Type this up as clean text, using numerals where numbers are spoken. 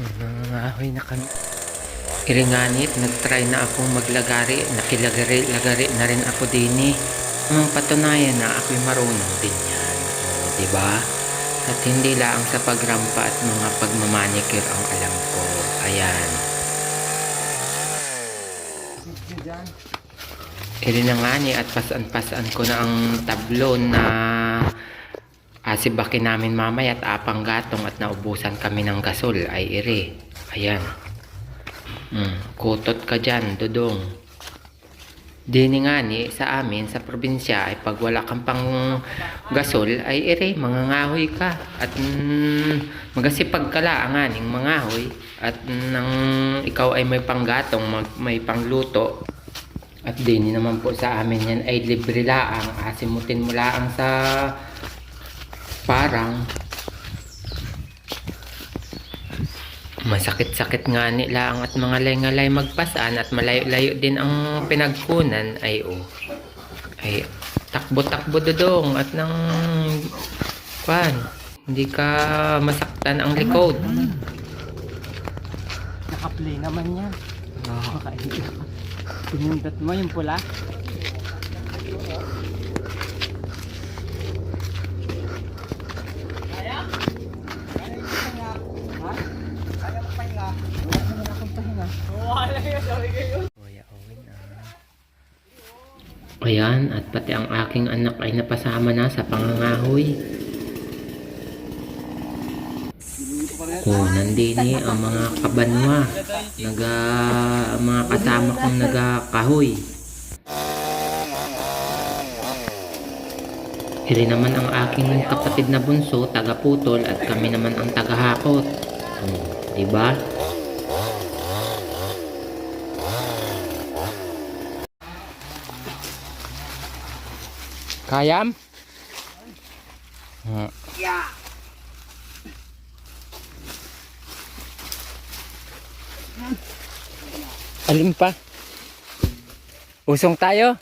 Nangangahoy na kami. Iringanit, nagtry na akong maglagari. Nakilagari-lagari na rin ako din eh. Ang patunayan na ako'y marunong din yan. O, diba? At hindi lang sa pagrampa at mga pagmamanicure ang alam ko. Ayan. Irinangani at pasan-pasan ko na ang tablon na asibakin namin mamaya at apang gatong at naubusan kami ng gasol ay iri. Ayan. Kutot ka dyan, dudong. Dini nga ni sa amin sa probinsya ay pag wala kang pang gasol ay iri, mangangahoy ka. At magasipag ka lang aning mangahoy. At nang ikaw ay may panggatong, may pangluto. At dini naman po sa amin yan ay libre laang. Asimutin mo laang sa parang masakit-sakit nga nila ang at mga lengalay magpasan at malayo-layo din ang pinagkunan ay ay takbo-takbo dodong at nang hindi ka masaktan ang likod. Naka-play naman yan. Pinindot mo yung pula. Ayan, at pati ang aking anak ay napasama na sa pangangahoy. Nandini ang mga kabanwa, ang mga kasama kong nagakahoy. Iri naman ang aking kapatid na bunso, taga-putol, at kami naman ang taga-hakot. Diba? Kayam? Yeah. Alin pa? Usong tayo?